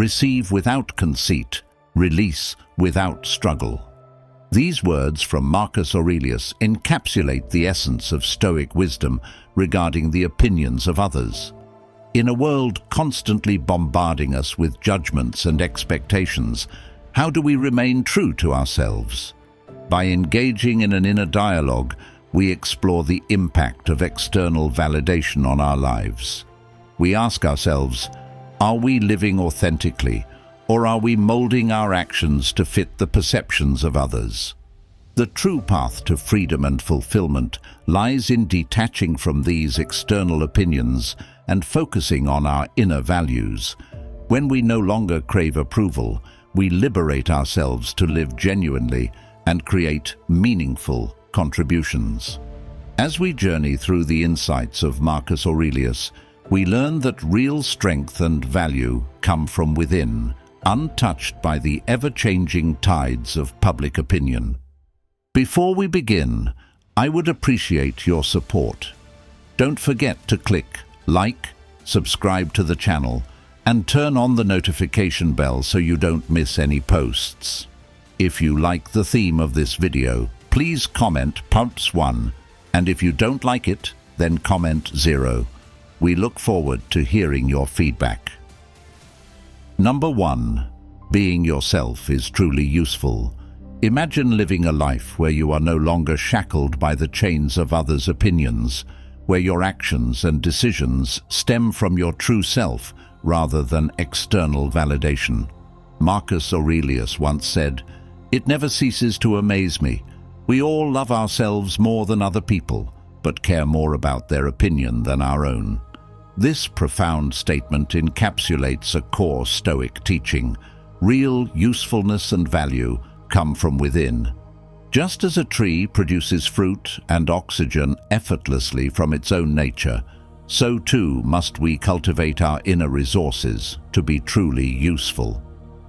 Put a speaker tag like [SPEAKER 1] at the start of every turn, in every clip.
[SPEAKER 1] receive without conceit, release without struggle. These words from Marcus Aurelius encapsulate the essence of Stoic wisdom regarding the opinions of others. In a world constantly bombarding us with judgments and expectations, how do we remain true to ourselves? By engaging in an inner dialogue, we explore the impact of external validation on our lives. We ask ourselves, are we living authentically, or are we molding our actions to fit the perceptions of others? The true path to freedom and fulfillment lies in detaching from these external opinions and focusing on our inner values. When we no longer crave approval, we liberate ourselves to live genuinely and create meaningful contributions. As we journey through the insights of Marcus Aurelius, we learn that real strength and value come from within, untouched by the ever-changing tides of public opinion. Before we begin, I would appreciate your support. Don't forget to click like, subscribe to the channel, and turn on the notification bell so you don't miss any posts. If you like the theme of this video, please comment +1, and if you don't like it, then comment 0. We look forward to hearing your feedback. Number 1. Being yourself is truly useful. Imagine living a life where you are no longer shackled by the chains of others' opinions, where your actions and decisions stem from your true self rather than external validation. Marcus Aurelius once said, "It never ceases to amaze me. We all love ourselves more than other people, but care more about their opinion than our own." This profound statement encapsulates a core Stoic teaching. Real usefulness and value come from within. Just as a tree produces fruit and oxygen effortlessly from its own nature, so too must we cultivate our inner resources to be truly useful.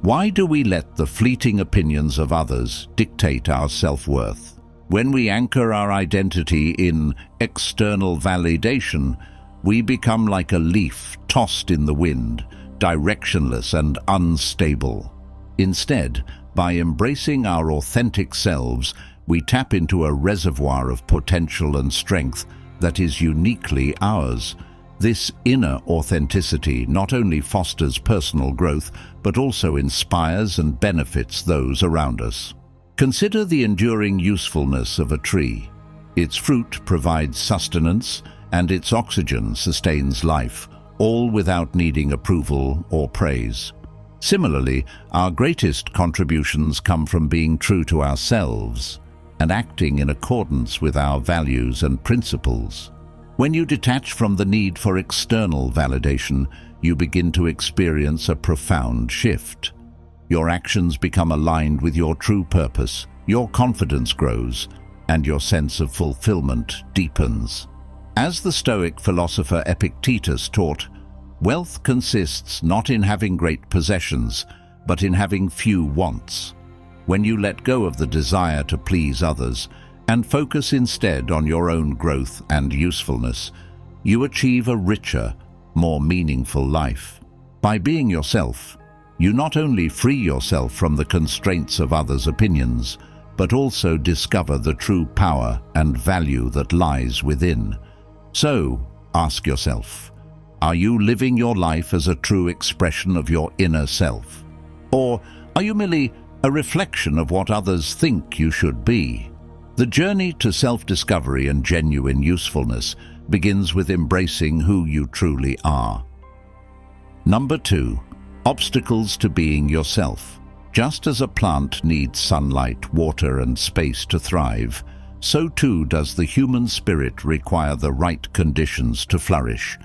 [SPEAKER 1] Why do we let the fleeting opinions of others dictate our self-worth? When we anchor our identity in external validation, we become like a leaf tossed in the wind, directionless and unstable. Instead, by embracing our authentic selves, we tap into a reservoir of potential and strength that is uniquely ours. This inner authenticity not only fosters personal growth, but also inspires and benefits those around us. Consider the enduring usefulness of a tree. Its fruit provides sustenance, and its oxygen sustains life, all without needing approval or praise. Similarly, our greatest contributions come from being true to ourselves and acting in accordance with our values and principles. When you detach from the need for external validation, you begin to experience a profound shift. Your actions become aligned with your true purpose, your confidence grows, and your sense of fulfillment deepens. As the Stoic philosopher Epictetus taught, wealth consists not in having great possessions, but in having few wants. When you let go of the desire to please others and focus instead on your own growth and usefulness, you achieve a richer, more meaningful life. By being yourself, you not only free yourself from the constraints of others' opinions, but also discover the true power and value that lies within. So, ask yourself, are you living your life as a true expression of your inner self? Or are you merely a reflection of what others think you should be? The journey to self-discovery and genuine usefulness begins with embracing who you truly are. Number 2. Obstacles to being yourself. Just as a plant needs sunlight, water, and space to thrive, so too does the human spirit require the right conditions to flourish.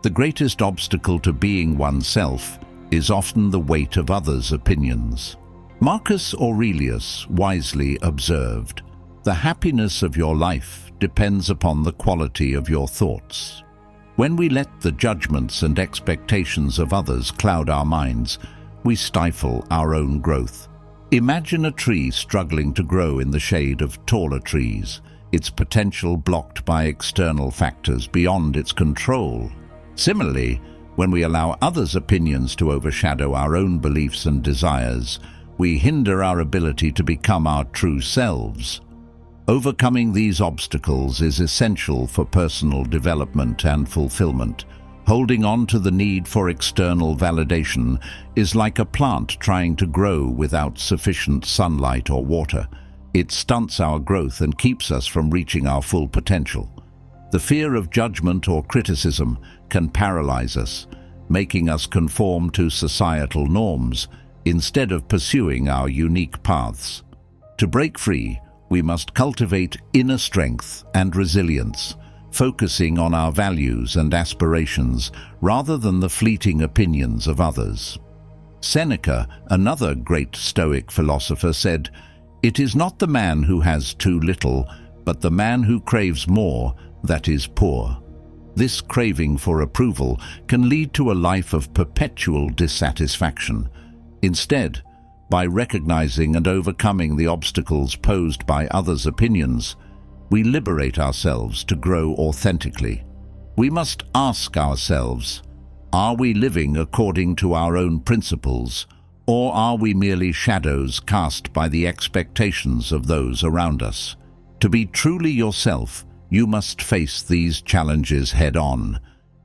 [SPEAKER 1] The greatest obstacle to being oneself is often the weight of others' opinions. Marcus Aurelius wisely observed, "The happiness of your life depends upon the quality of your thoughts." When we let the judgments and expectations of others cloud our minds, we stifle our own growth. Imagine a tree struggling to grow in the shade of taller trees, its potential blocked by external factors beyond its control. Similarly, When we allow others' opinions to overshadow our own beliefs and desires, we hinder our ability to become our true selves. Overcoming these obstacles is essential for personal development and fulfillment. Holding on to the need for external validation is like a plant trying to grow without sufficient sunlight or water. It stunts our growth and keeps us from reaching our full potential. The fear of judgment or criticism can paralyze us, making us conform to societal norms instead of pursuing our unique paths. To break free, we must cultivate inner strength and resilience, focusing on our values and aspirations rather than the fleeting opinions of others. Seneca, another great Stoic philosopher, said, "It is not the man who has too little, but the man who craves more that is poor." This craving for approval can lead to a life of perpetual dissatisfaction. Instead, by recognizing and overcoming the obstacles posed by others' opinions, we liberate ourselves to grow authentically. We must ask ourselves, are we living according to our own principles, or are we merely shadows cast by the expectations of those around us? To be truly yourself, you must face these challenges head-on,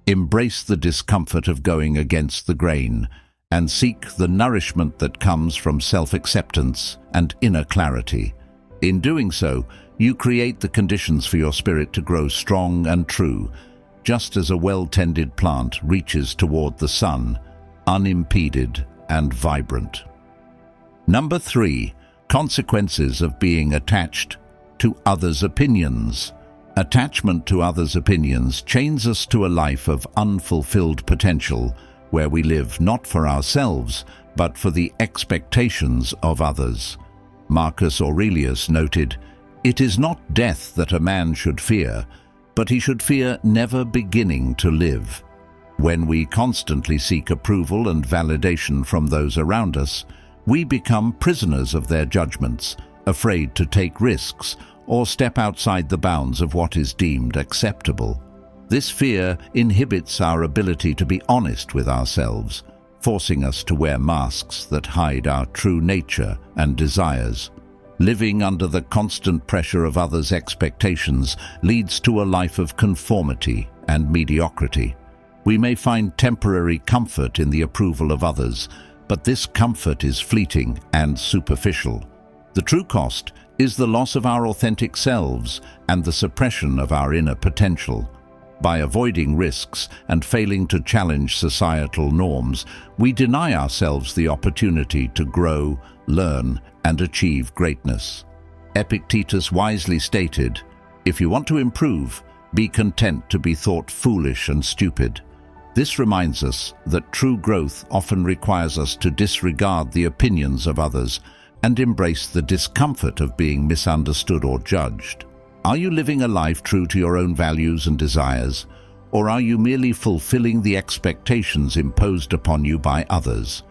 [SPEAKER 1] embrace the discomfort of going against the grain, and seek the nourishment that comes from self-acceptance and inner clarity. In doing so, you create the conditions for your spirit to grow strong and true, just as a well-tended plant reaches toward the sun, unimpeded and vibrant. Number 3. Consequences of being attached to others' opinions. Attachment to others' opinions chains us to a life of unfulfilled potential, where we live not for ourselves, but for the expectations of others. Marcus Aurelius noted, "It is not death that a man should fear, but he should fear never beginning to live." When we constantly seek approval and validation from those around us, we become prisoners of their judgments, afraid to take risks or step outside the bounds of what is deemed acceptable. This fear inhibits our ability to be honest with ourselves, forcing us to wear masks that hide our true nature and desires. Living under the constant pressure of others' expectations leads to a life of conformity and mediocrity. We may find temporary comfort in the approval of others, but this comfort is fleeting and superficial. The true cost is the loss of our authentic selves and the suppression of our inner potential. By avoiding risks and failing to challenge societal norms, we deny ourselves the opportunity to grow, learn, and achieve greatness. Epictetus wisely stated, "If you want to improve, be content to be thought foolish and stupid." This reminds us that true growth often requires us to disregard the opinions of others and embrace the discomfort of being misunderstood or judged. Are you living a life true to your own values and desires, or are you merely fulfilling the expectations imposed upon you by others?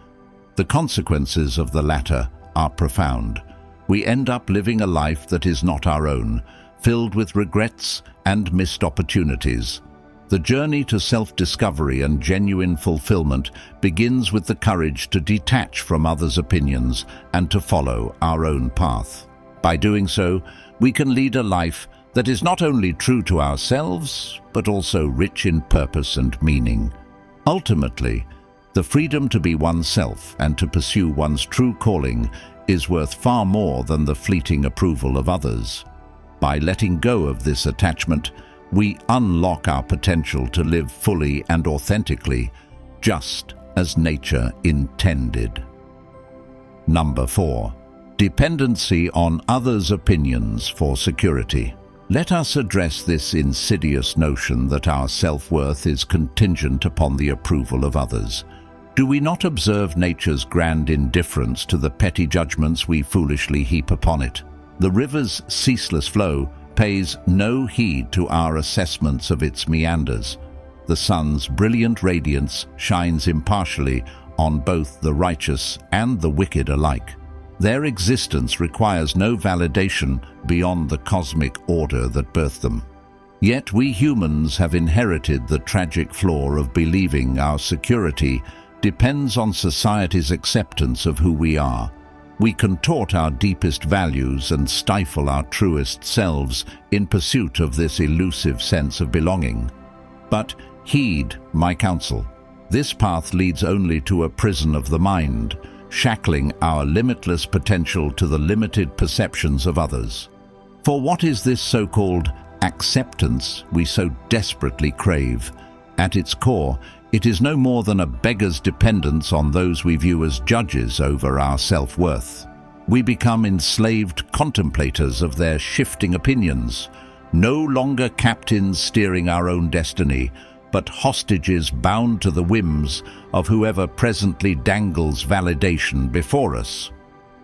[SPEAKER 1] The consequences of the latter are profound. We end up living a life that is not our own, filled with regrets and missed opportunities. The journey to self-discovery and genuine fulfillment begins with the courage to detach from others' opinions and to follow our own path. By doing so, we can lead a life that is not only true to ourselves, but also rich in purpose and meaning. Ultimately, the freedom to be oneself and to pursue one's true calling is worth far more than the fleeting approval of others. By letting go of this attachment, we unlock our potential to live fully and authentically, just as nature intended. Number 4. Dependency on others' opinions for security. Let us address this insidious notion that our self-worth is contingent upon the approval of others. Do we not observe nature's grand indifference to the petty judgments we foolishly heap upon it? The river's ceaseless flow pays no heed to our assessments of its meanders. The sun's brilliant radiance shines impartially on both the righteous and the wicked alike. Their existence requires no validation beyond the cosmic order that birthed them. Yet we humans have inherited the tragic flaw of believing our security depends on society's acceptance of who we are. We contort our deepest values and stifle our truest selves in pursuit of this elusive sense of belonging. But heed my counsel. This path leads only to a prison of the mind, shackling our limitless potential to the limited perceptions of others. For what is this so-called acceptance we so desperately crave? At its core, it is no more than a beggar's dependence on those we view as judges over our self-worth. We become enslaved contemplators of their shifting opinions, no longer captains steering our own destiny, but hostages bound to the whims of whoever presently dangles validation before us.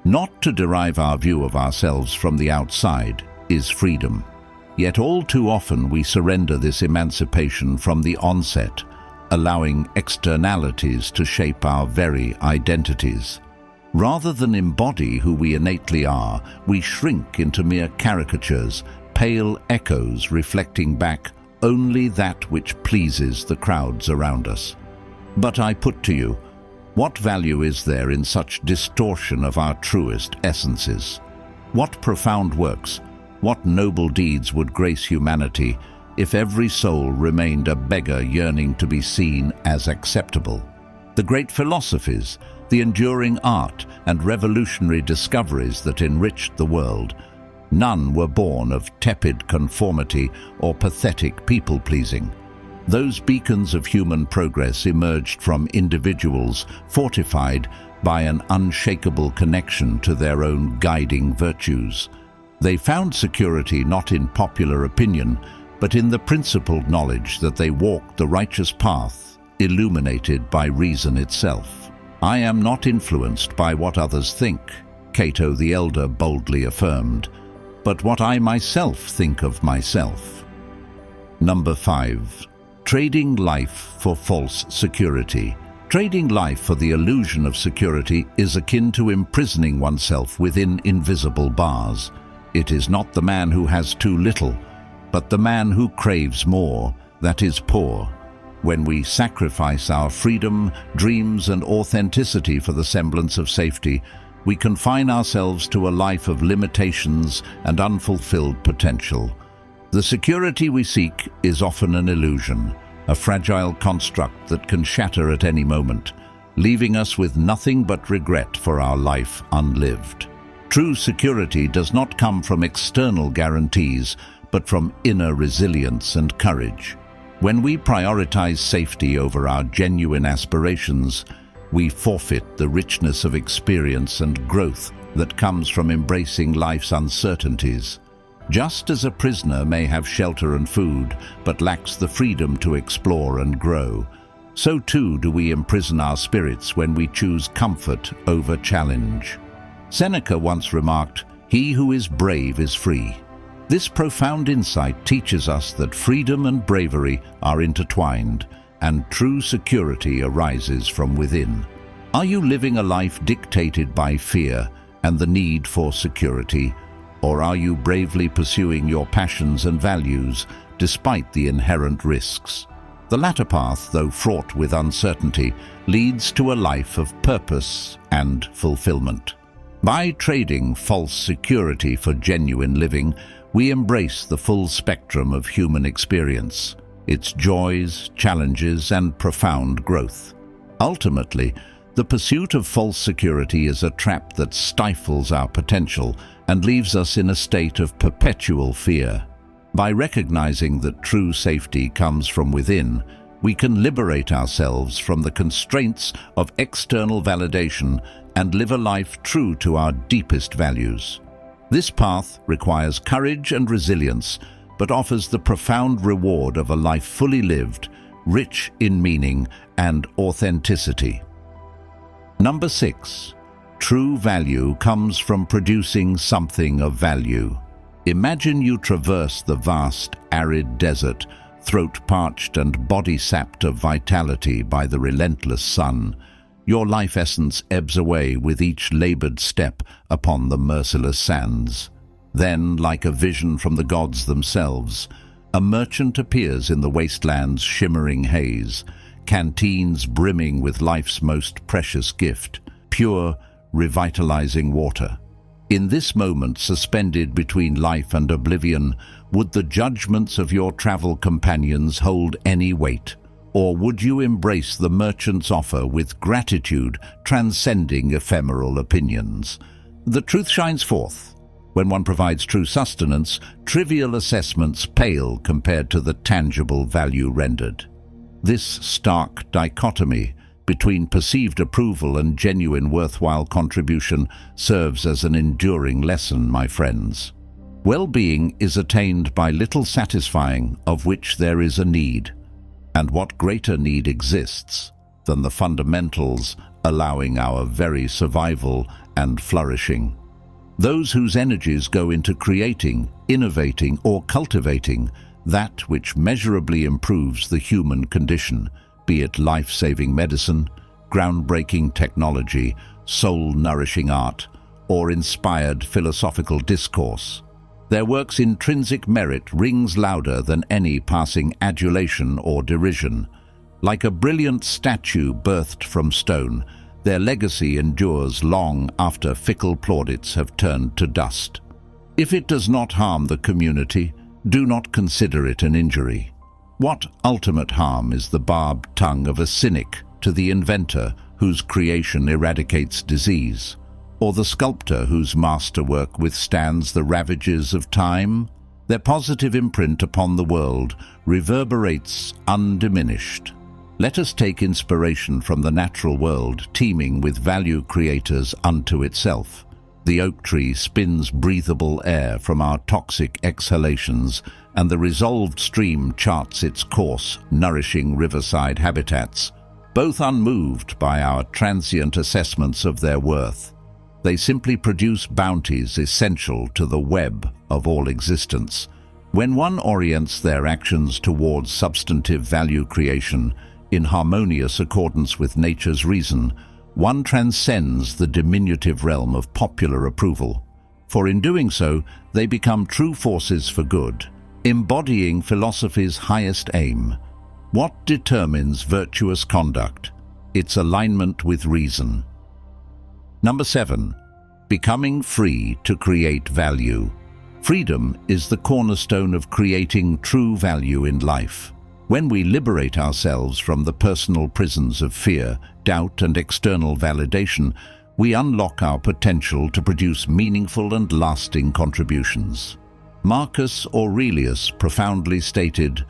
[SPEAKER 1] Not to derive our view of ourselves from the outside is freedom. Yet all too often we surrender this emancipation from the onset, allowing externalities to shape our very identities. Rather than embody who we innately are, we shrink into mere caricatures, pale echoes reflecting back only that which pleases the crowds around us. But I put to you, what value is there in such distortion of our truest essences? What profound works, what noble deeds would grace humanity if every soul remained a beggar yearning to be seen as acceptable? The great philosophies, the enduring art and revolutionary discoveries that enriched the world, none were born of tepid conformity or pathetic people-pleasing. Those beacons of human progress emerged from individuals fortified by an unshakable connection to their own guiding virtues. They found security not in popular opinion, but in the principled knowledge that they walked the righteous path, illuminated by reason itself. "I am not influenced by what others think," Cato the Elder boldly affirmed, "but what I myself think of myself." Number 5. Trading life for false security. Trading life for the illusion of security is akin to imprisoning oneself within invisible bars. It is not the man who has too little, but the man who craves more that is poor. When we sacrifice our freedom, dreams, and authenticity for the semblance of safety, we confine ourselves to a life of limitations and unfulfilled potential. The security we seek is often an illusion, a fragile construct that can shatter at any moment, leaving us with nothing but regret for our life unlived. True security does not come from external guarantees, but from inner resilience and courage. When we prioritize safety over our genuine aspirations, we forfeit the richness of experience and growth that comes from embracing life's uncertainties. Just as a prisoner may have shelter and food, but lacks the freedom to explore and grow, so too do we imprison our spirits when we choose comfort over challenge. Seneca once remarked, "He who is brave is free." This profound insight teaches us that freedom and bravery are intertwined, and true security arises from within. Are you living a life dictated by fear and the need for security, or are you bravely pursuing your passions and values despite the inherent risks? The latter path, though fraught with uncertainty, leads to a life of purpose and fulfillment. By trading false security for genuine living, we embrace the full spectrum of human experience, its joys, challenges, and profound growth. Ultimately, the pursuit of false security is a trap that stifles our potential and leaves us in a state of perpetual fear. By recognizing that true safety comes from within, we can liberate ourselves from the constraints of external validation and live a life true to our deepest values. This path requires courage and resilience, but offers the profound reward of a life fully lived, rich in meaning and authenticity. Number 6. True value comes from producing something of value. Imagine you traverse the vast, arid desert, throat-parched and body-sapped of vitality by the relentless sun. Your life essence ebbs away with each labored step upon the merciless sands. Then, like a vision from the gods themselves, A merchant appears in the wasteland's shimmering haze, canteens brimming with life's most precious gift, pure, revitalizing water. In this moment, suspended between life and oblivion, would the judgments of your travel companions hold any weight? Or would you embrace the merchant's offer with gratitude, transcending ephemeral opinions? The truth shines forth. When one provides true sustenance, trivial assessments pale compared to the tangible value rendered. This stark dichotomy between perceived approval and genuine worthwhile contribution serves as an enduring lesson, my friends. Well-being is attained by little satisfying of which there is a need. And what greater need exists than the fundamentals allowing our very survival and flourishing? Those whose energies go into creating, innovating, or cultivating that which measurably improves the human condition, be it life-saving medicine, groundbreaking technology, soul-nourishing art, or inspired philosophical discourse. Their work's intrinsic merit rings louder than any passing adulation or derision. Like a brilliant statue birthed from stone, their legacy endures long after fickle plaudits have turned to dust. If it does not harm the community, do not consider it an injury. What ultimate harm is the barbed tongue of a cynic to the inventor whose creation eradicates disease, or the sculptor whose masterwork withstands the ravages of time? Their positive imprint upon the world reverberates undiminished. Let us take inspiration from the natural world, teeming with value creators unto itself. The oak tree spins breathable air from our toxic exhalations, and the resolved stream charts its course, nourishing riverside habitats, both unmoved by our transient assessments of their worth. They simply produce bounties essential to the web of all existence. When one orients their actions towards substantive value creation, in harmonious accordance with nature's reason, one transcends the diminutive realm of popular approval. For in doing so, they become true forces for good, embodying philosophy's highest aim. What determines virtuous conduct? Its alignment with reason. Number 7. Becoming free to create value. Freedom is the cornerstone of creating true value in life. When we liberate ourselves from the personal prisons of fear, doubt, and external validation, we unlock our potential to produce meaningful and lasting contributions. Marcus Aurelius profoundly stated,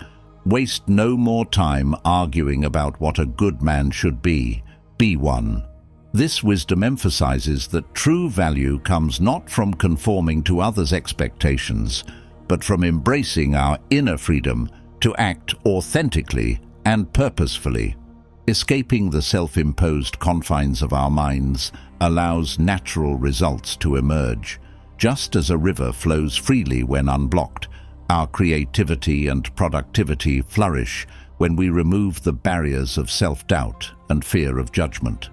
[SPEAKER 1] "Waste no more time arguing about what a good man should be one." This wisdom emphasizes that true value comes not from conforming to others' expectations, but from embracing our inner freedom to act authentically and purposefully. Escaping the self-imposed confines of our minds allows natural results to emerge. Just as a river flows freely when unblocked, our creativity and productivity flourish when we remove the barriers of self-doubt and fear of judgment.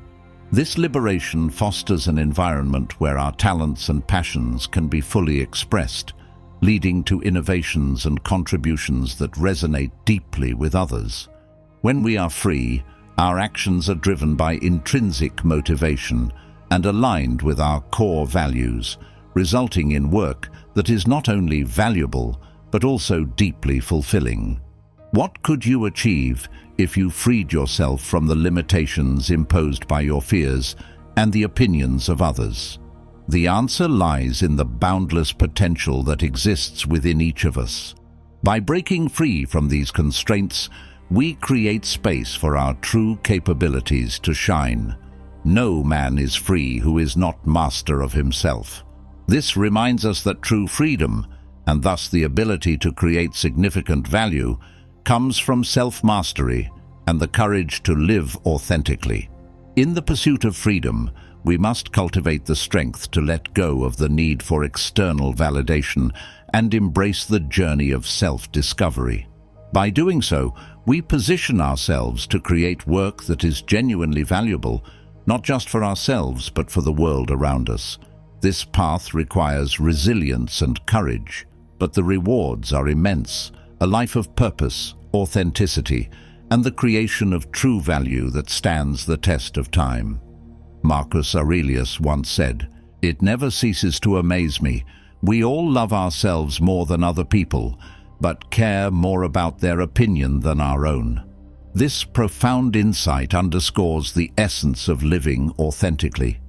[SPEAKER 1] This liberation fosters an environment where our talents and passions can be fully expressed, leading to innovations and contributions that resonate deeply with others. When we are free, our actions are driven by intrinsic motivation and aligned with our core values, resulting in work that is not only valuable, but also deeply fulfilling. What could you achieve if you freed yourself from the limitations imposed by your fears and the opinions of others? The answer lies in the boundless potential that exists within each of us. By breaking free from these constraints, we create space for our true capabilities to shine. No man is free who is not master of himself. This reminds us that true freedom, and thus the ability to create significant value, comes from self-mastery and the courage to live authentically. In the pursuit of freedom, we must cultivate the strength to let go of the need for external validation and embrace the journey of self-discovery. By doing so, we position ourselves to create work that is genuinely valuable, not just for ourselves, but for the world around us. This path requires resilience and courage, but the rewards are immense. a life of purpose, authenticity, and the creation of true value that stands the test of time. Marcus Aurelius once said, "It never ceases to amaze me. We all love ourselves more than other people, but care more about their opinion than our own." This profound insight underscores the essence of living authentically.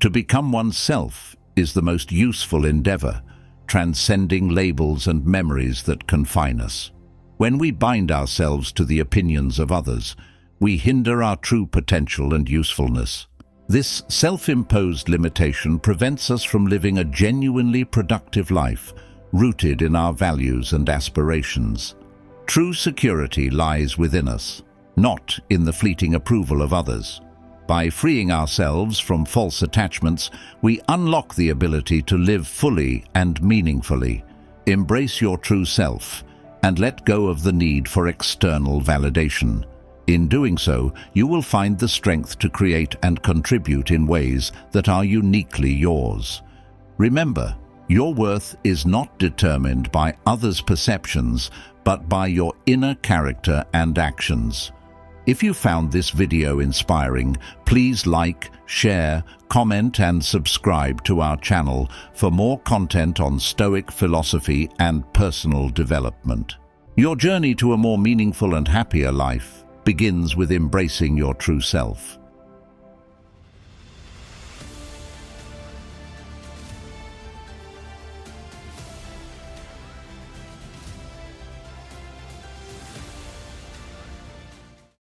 [SPEAKER 1] To become oneself is the most useful endeavor, transcending labels and memories that confine us. When we bind ourselves to the opinions of others, we hinder our true potential and usefulness. This self-imposed limitation prevents us from living a genuinely productive life, rooted in our values and aspirations. True security lies within us, not in the fleeting approval of others. By freeing ourselves from false attachments, we unlock the ability to live fully and meaningfully. Embrace your true self and let go of the need for external validation. In doing so, you will find the strength to create and contribute in ways that are uniquely yours. Remember, your worth is not determined by others' perceptions, but by your inner character and actions. If you found this video inspiring, please like, share, comment and subscribe to our channel for more content on Stoic philosophy and personal development. Your journey to a more meaningful and happier life begins with embracing your true self.